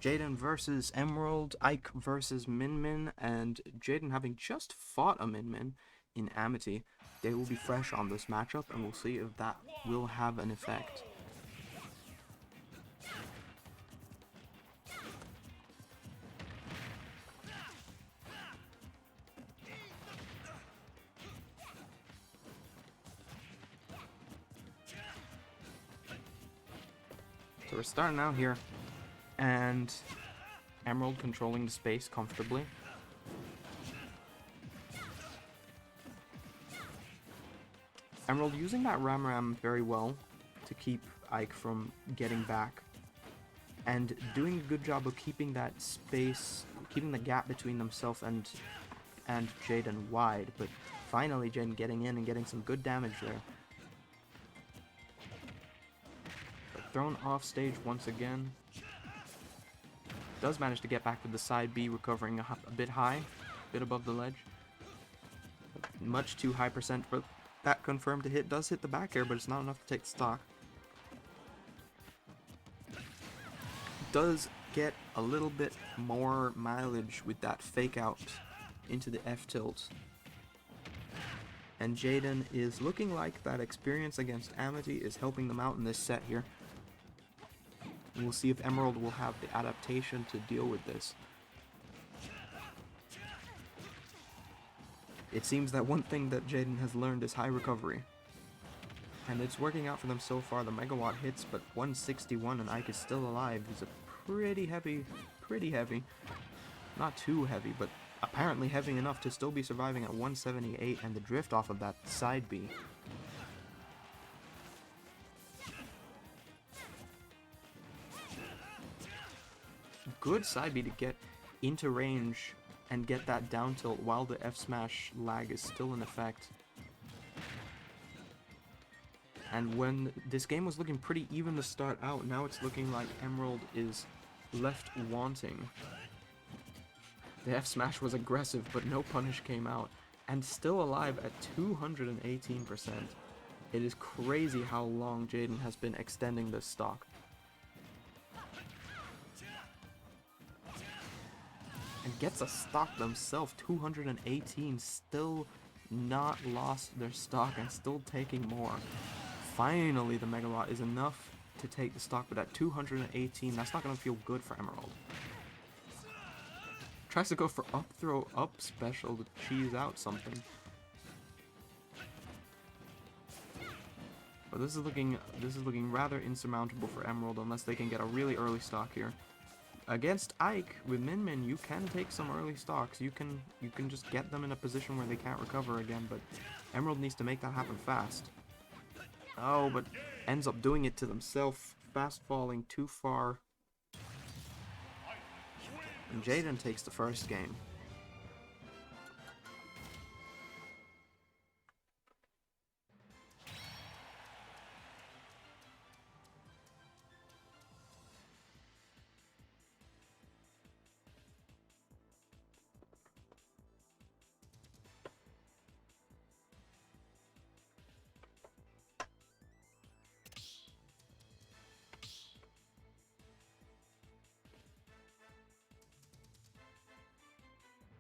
Jayd3n versus Emerald, Ike versus Min, and Jayd3n having just fought a Min in Amity. They will be fresh on this matchup, and we'll see if that will have an effect. So we're starting out here, and Emerald controlling the space comfortably. Emerald using that Ram very well to keep Ike from getting back, and doing a good job of keeping that space, keeping the gap between themselves and Jayd3n wide, but finally Jayd3n getting in and getting some good damage there. Thrown off stage once again. Does manage to get back with the side B, recovering a bit high, a bit above the ledge. Much too high percent for that confirmed to hit. Does hit the back air, but it's not enough to take the stock. Does get a little bit more mileage with that fake out into the F tilt. And Jayd3n is looking like that experience against Amity is helping them out in this set here. And we'll see if Emerald will have the adaptation to deal with this. It seems that one thing that Jayd3n has learned is high recovery. And it's working out for them so far. The megawatt hits, but 161 and Ike is still alive. He's a pretty heavy. Not too heavy, but apparently heavy enough to still be surviving at 178 and the drift off of that side B. Good side B to get into range and get that down tilt while the F smash lag is still in effect. And when this game was looking pretty even to start out, now it's looking like Emerald is left wanting. The F smash was aggressive, but no punish came out, and still alive at 218%. It is crazy how long Jayd3n has been extending this stock. And gets a stock themselves, 218, still not lost their stock and still taking more. Finally, the megawatt is enough to take the stock, but at 218, that's not going to feel good for Emerald. Tries to go for up throw up special to cheese out something. But this is looking rather insurmountable for Emerald unless they can get a really early stock here. Against Ike with Min, you can take some early stocks. You can just get them in a position where they can't recover again, but Emerald needs to make that happen fast. Oh, but ends up doing it to themselves, fast falling too far. And Jayd3n takes the first game.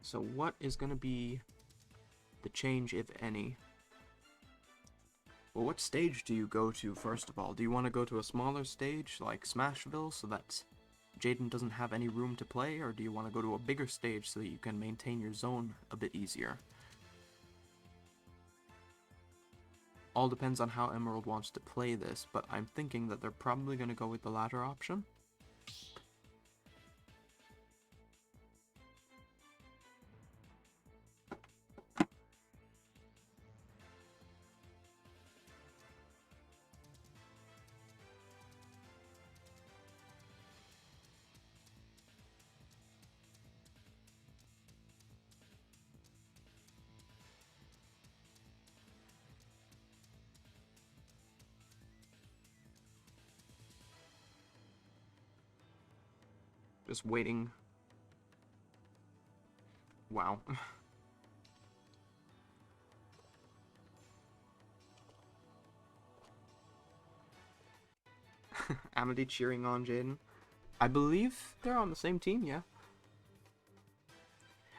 So what is going to be the change, if any? Well, what stage do you go to, first of all? Do you want to go to a smaller stage, like Smashville, so that Jayd3n doesn't have any room to play? Or do you want to go to a bigger stage so that you can maintain your zone a bit easier? All depends on how Emerald wants to play this, but I'm thinking that they're probably going to go with the latter option. Just waiting. Wow. Amity cheering on Jayd3n. I believe they're on the same team, yeah.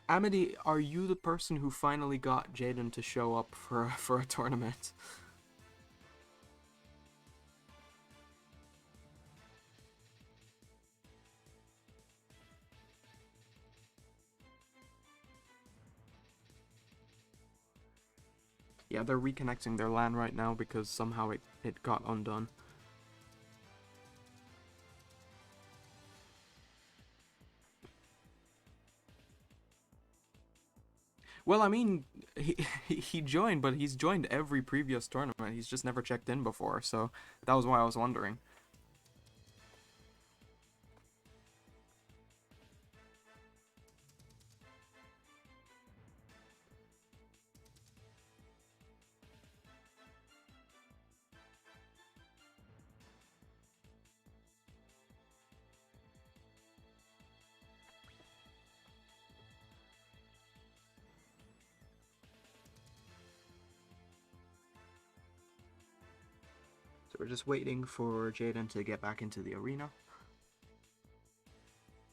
Amity, are you the person who finally got Jayd3n to show up for a tournament? Yeah, they're reconnecting their LAN right now because somehow it got undone. Well, I mean, he joined, but he's joined every previous tournament. He's just never checked in before, so that was why I was wondering. So we're just waiting for Jayd3n to get back into the arena.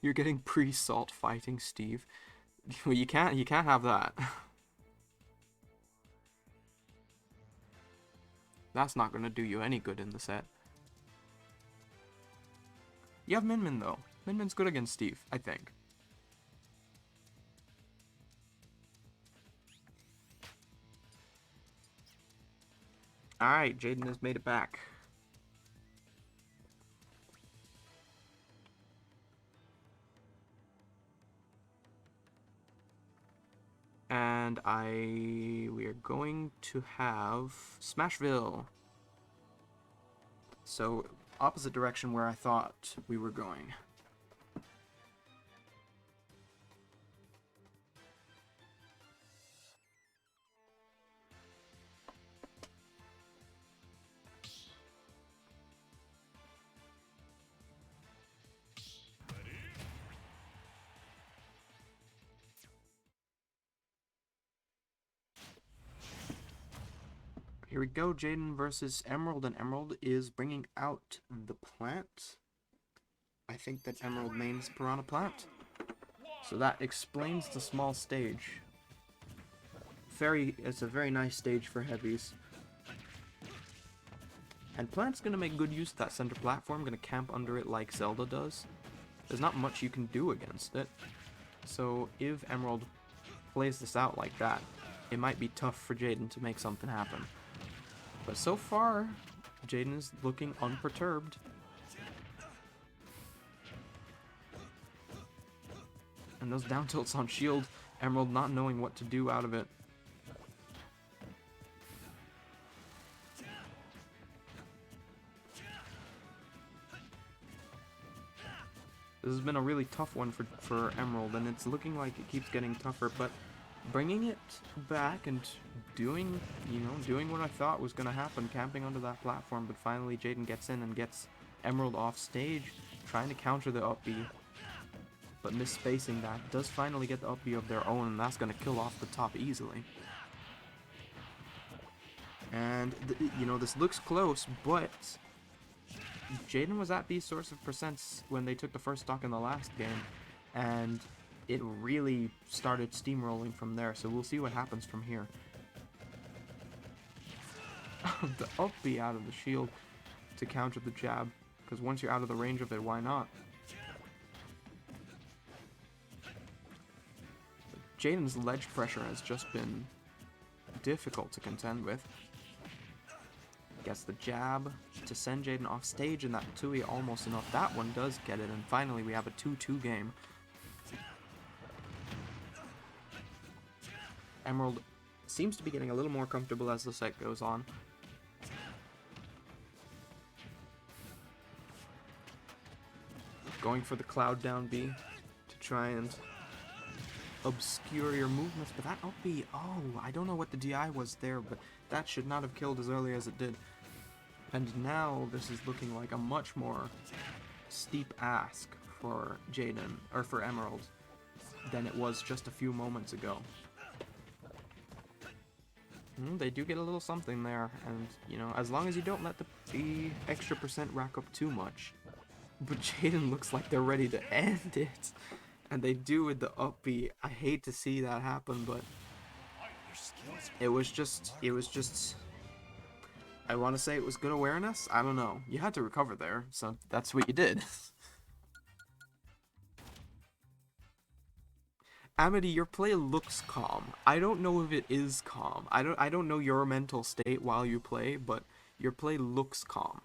You're getting pre-salt fighting Steve. Well, you can't have that. That's not gonna do you any good in the set. You have Min Min though. Min Min's good against Steve, I think. Alright, Jayd3n has made it back. And we are going to have Smashville. So, opposite direction where I thought we were going. Here we go, Jayd3n versus Emerald, and Emerald is bringing out the plant. I think that Emerald mains Piranha plant. So that explains the small stage. It's a very nice stage for heavies. And plant's gonna make good use of that center platform, gonna camp under it like Zelda does. There's not much you can do against it. So if Emerald plays this out like that, it might be tough for Jayd3n to make something happen. But so far, Jayd3n is looking unperturbed. And those down tilts on shield, Emerald not knowing what to do out of it. This has been a really tough one for Emerald, and it's looking like it keeps getting tougher, but bringing it back and doing what I thought was going to happen, camping under that platform, but finally Jayd3n gets in and gets Emerald off stage, trying to counter the up B, but misspacing that, does finally get the up B of their own, and that's going to kill off the top easily. And, this looks close, but Jayd3n was at these sorts of percents when they took the first stock in the last game, and it really started steamrolling from there, so we'll see what happens from here. The up B out of the shield to counter the jab, because once you're out of the range of it, why not? Jaden's ledge pressure has just been difficult to contend with. Gets the jab to send Jayd3n off stage, and that 2E almost enough. That one does get it, and finally we have a 2-2 game. Emerald seems to be getting a little more comfortable as the set goes on. Going for the cloud down B to try and obscure your movements, but that up B, oh, I don't know what the DI was there, but that should not have killed as early as it did. And now this is looking like a much more steep ask for Jayd3n, or for Emerald, than it was just a few moments ago. They do get a little something there, and, as long as you don't let the extra percent rack up too much, But Jayd3n looks like they're ready to end it. And they do with the up B. I hate to see that happen, but it was just I want to say it was good awareness. I don't know. You had to recover there, so that's what you did. Amity, your play looks calm. I don't know if it is calm. I don't know your mental state while you play, but your play looks calm.